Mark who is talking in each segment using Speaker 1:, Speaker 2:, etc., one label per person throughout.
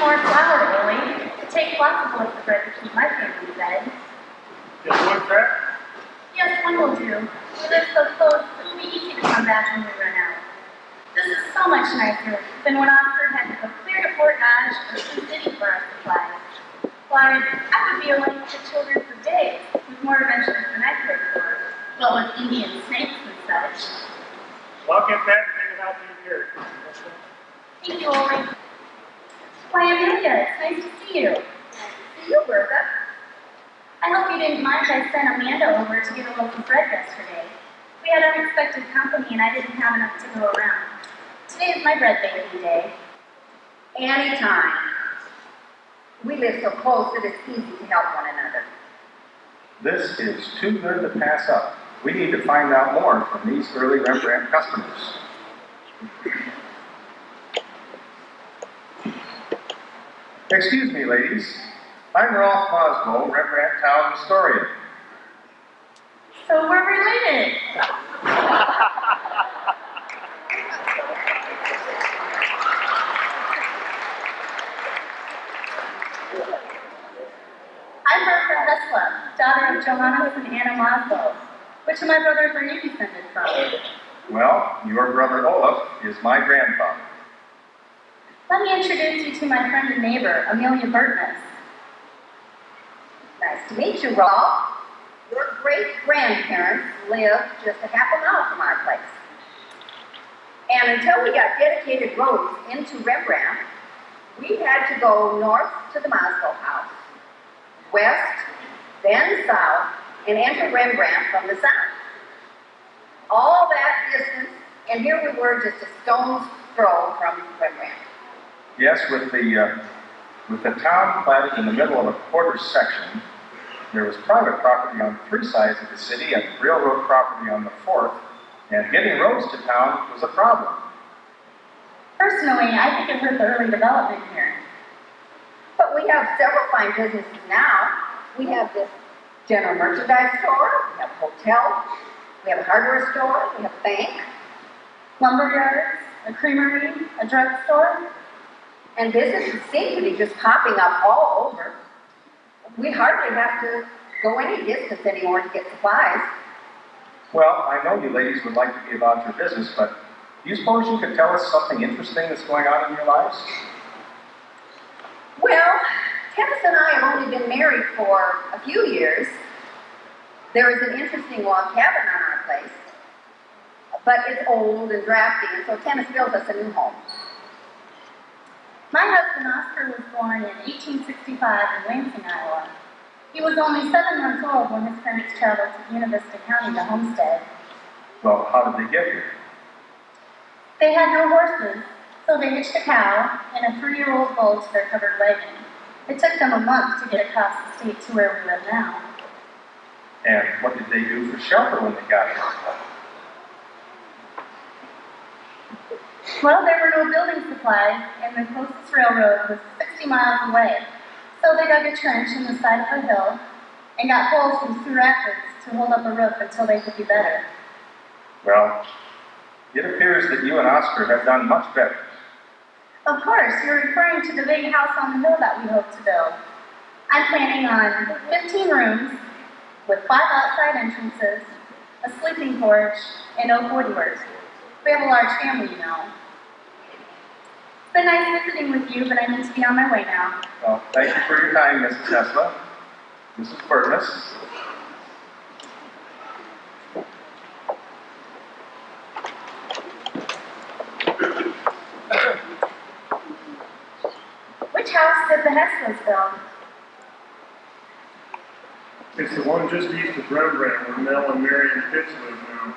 Speaker 1: more flour, Willie. It takes lots of loaves of bread to keep my family fed.
Speaker 2: Just one crack?
Speaker 1: Yes, one will do. We live so close, it will be easy to come back when we run out. This is so much nicer than when Oscar had to go clear to Fort Dodge or Sioux City for our supplies. Why, I would be away with the children for days, with more adventures than I could for, well, with Indian snakes and such.
Speaker 2: Well, I'll get back and take it out to you here.
Speaker 1: Thank you, Ollie. Why, Amelia, it's nice to see you. See you, Bertha. I hope you didn't mind I sent Amanda over to get a loaf of bread yesterday. We had unexpected company and I didn't have enough to go around. Today is my bread baking day.
Speaker 3: Anytime. We live so close that it's easy to help one another.
Speaker 4: This is too good to pass up. We need to find out more from these early Rembrandt customers. Excuse me, ladies. I'm Rolf Boswell, Rembrandt Town historian.
Speaker 1: So we're related. I'm Bertha Hesla, daughter of Johannes and Anna Maslow. Which of my brothers are you descended from?
Speaker 4: Well, your brother Olaf is my grandfather.
Speaker 1: Let me introduce you to my friend and neighbor, Amelia Burtness.
Speaker 3: Nice to meet you, Rolf. Your great-grandparents lived just a half a mile from our place. And until we got dedicated roads into Rembrandt, we had to go north to the Maslow house, west, then south, and enter Rembrandt from the south. All that distance, and here we were just a stone's throw from Rembrandt.
Speaker 4: Yes, with the town platted in the middle of a quarter section, there was private property on 3 sides of the city and railroad property on the 4th, and getting roads to town was a problem.
Speaker 1: Personally, I think it hurt the early development here.
Speaker 3: But we have several fine businesses now. We have this general merchandise store, we have a hotel, we have a hardware store, we have a bank,
Speaker 1: Lumber yards, a creamery, a drugstore.
Speaker 3: and businesses seem to be just popping up all over. We hardly have to go any distance anymore to get supplies.
Speaker 4: Well, I know you ladies would like to be about your business, but do you suppose you could tell us something interesting that's going on in your lives?
Speaker 3: Well, Tennis and I have only been married for a few years. There is an interesting log cabin on our place, but it's old and drafty, and so Tennis built us a new home.
Speaker 1: My husband Oscar was born in 1865 in Lansing, Iowa. He was only 7 months old when his parents traveled to Buena Vista County to homestead.
Speaker 4: Well, how did they get here?
Speaker 1: They had no horses, so they hitched a cow and a 3-year-old bull to their covered wagon. It took them a month to get across the state to where we live now.
Speaker 4: And what did they do for shelter when they got here?
Speaker 1: Well, there were no building supplies, and the closest railroad was 60 miles away. So they dug a trench in the side of a hill and got poles from Sioux Rapids to hold up a roof until they could be better.
Speaker 4: Well, it appears that you and Oscar have done much better.
Speaker 1: Of course, you're referring to the big house on the hill that we hope to build. I'm planning on 15 rooms with 5 outside entrances, a sleeping porch, and oak woodwork. We have a large family, you know. It's been nice visiting with you, but I need to be on my way now.
Speaker 4: Well, thank you for your time, Mrs. Tesla. Mrs. Burtness.
Speaker 1: Which house did the Heslas build?
Speaker 2: It's the one just east of Rembrandt where Mel and Mary and Fitz live now.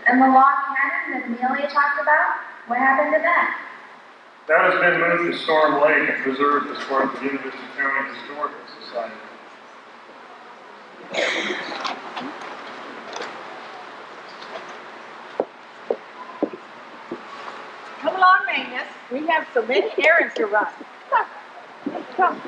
Speaker 1: And the log cabin that Amelia talked about? What happened to that?
Speaker 2: That has been moved to Storm Lake and preserved as part of the Buena Vista County Historical Society.
Speaker 5: Come along, Magnus. We have so many errands to run. Come.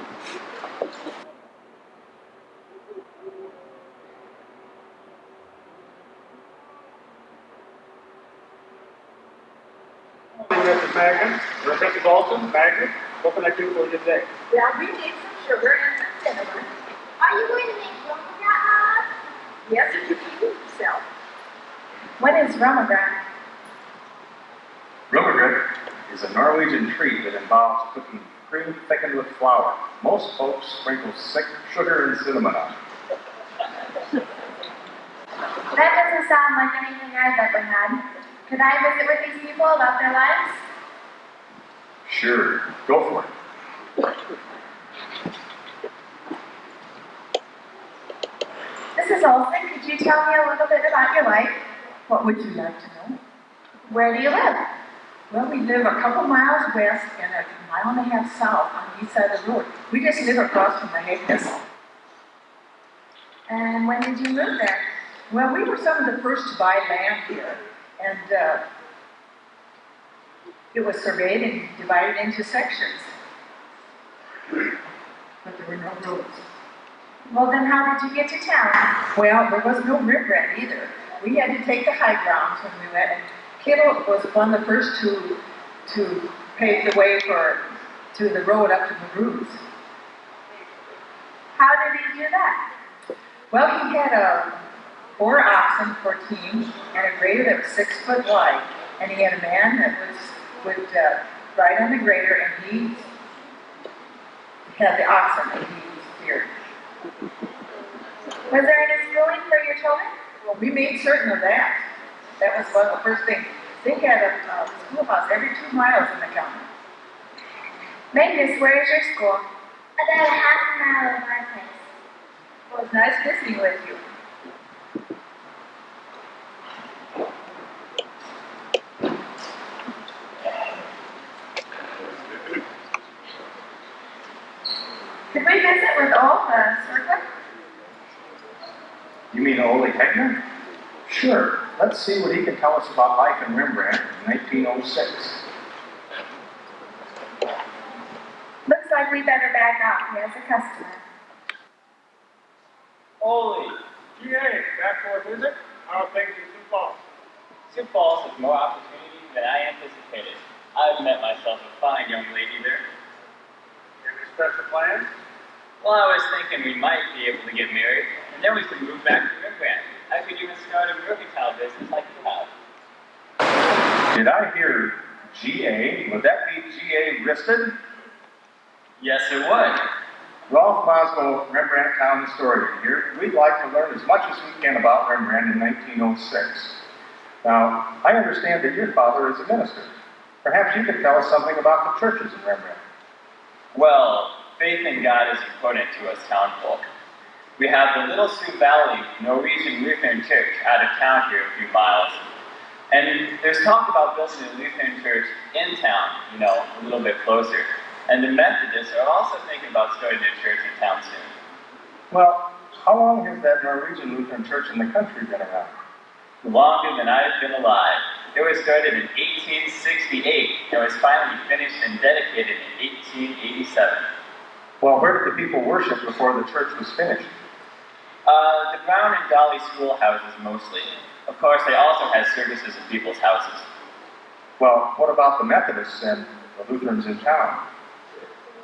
Speaker 2: Mrs. Magnet, or Mrs. Alton, Magnet, what can I do for you today?
Speaker 3: Well, we need some sugar and some cinnamon.
Speaker 1: Are you going to make Rembrandt?
Speaker 3: Yes, if you can use yourself.
Speaker 1: What is Rembrandt?
Speaker 4: Rembrandt is a Norwegian treat that involves cooking cream thickened with flour. Most folks sprinkle sugar and cinnamon on it.
Speaker 1: That doesn't sound like anything I've ever had. Could I visit with these people about their lives?
Speaker 4: Sure, go for it.
Speaker 1: Mrs. Olson, could you tell me a little bit about your life?
Speaker 6: What would you like to know?
Speaker 1: Where do you live?
Speaker 6: Well, we live a couple miles west and a mile and a half south on the east side of the road. We just live across from the Hagueness.
Speaker 1: And when did you move there?
Speaker 6: Well, we were some of the first to buy land here, and it was surveyed and divided into sections. But there were no roads.
Speaker 1: Well, then how did you get to town?
Speaker 6: Well, there was no Rembrandt either. We had to take the high grounds when we went, and Kittle was one of the first to pave the way to the road up to the roofs.
Speaker 1: How did he do that?
Speaker 6: Well, he had 4 oxen for teams and a grader that was 6 foot wide, and he had a man that would ride on the grader, and he had the oxen that he steered.
Speaker 1: Was there any schooling for your children?
Speaker 6: Well, we made certain of that. That was one of the first things. They had a schoolhouse every 2 miles in the county.
Speaker 1: Magnus, where is your school?
Speaker 7: About a half a mile of our place.
Speaker 6: Well, it was nice visiting with you.
Speaker 1: Could we visit with Ole Circlip?
Speaker 4: You mean Ole Hegner? Sure. Let's see what he can tell us about life in Rembrandt in 1906.
Speaker 1: Looks like we better back off. He has a customer.
Speaker 2: Ole, GA, back for a visit? How are things in Sioux Falls?
Speaker 8: Sioux Falls has more opportunities than I anticipated. I've met myself a fine young lady there.
Speaker 2: Any special plans?
Speaker 8: Well, I was thinking we might be able to get married, and then we could move back to Rembrandt. I could even start a mercantile business like you have.
Speaker 4: Did I hear GA? Would that be GA Risted?
Speaker 8: Yes, it would.
Speaker 4: Rolf Boswell, Rembrandt Town Historian here. We'd like to learn as much as we can about Rembrandt in 1906. Now, I understand that your father is a minister. Perhaps you could tell us something about the churches in Rembrandt.
Speaker 8: Well, faith in God is important to us townfolk. We have the Little Sioux Valley Norwegian Lutheran Church out of town here a few miles. And there's talk about building a Lutheran church in town, a little bit closer. And the Methodists are also thinking about starting a church in town soon.
Speaker 4: Well, how long has that Norwegian Lutheran church in the country been around?
Speaker 8: Longer than I've been alive. It was started in 1868 and was finally finished and dedicated in 1887.
Speaker 4: Well, where did the people worship before the church was finished?
Speaker 8: The Brown and Dolly schoolhouses mostly. Of course, they also had services in people's houses.
Speaker 4: Well, what about the Methodists and the Lutherans in town?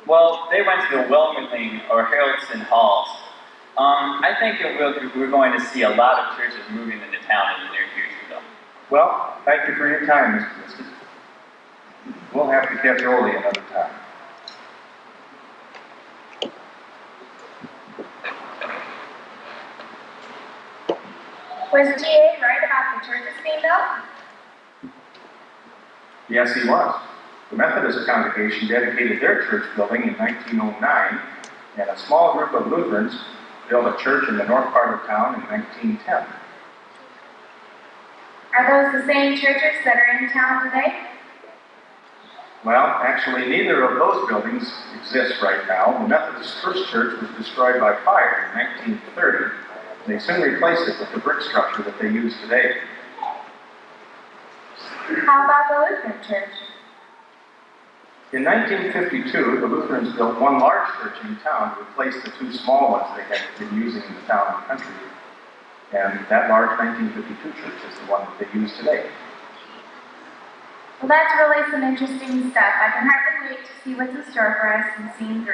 Speaker 8: Well, they went to the Wilmerling or Haraldson halls. I think we're going to see a lot of churches moving into town in the near future, though.
Speaker 4: Well, thank you for your time, Mr. Misty. We'll have to catch Ole another time.
Speaker 1: Was GA right about the churches being built?
Speaker 4: Yes, he was. The Methodist congregation dedicated their church building in 1909, and a small group of Lutherans built a church in the north part of town in 1910.
Speaker 1: Are those the same churches that are in town today?
Speaker 4: Well, actually, neither of those buildings exist right now. The Methodist First Church was destroyed by fire in 1930. They soon replaced it with the brick structure that they use today.
Speaker 1: How about the Lutheran church?
Speaker 4: In 1952, the Lutherans built one large church in town to replace the 2 small ones they had been using in the town and country. And that large 1952 church is the one that they use today.
Speaker 1: Well, that's really some interesting stuff. I can hardly wait to see what's in store for us in scene 3.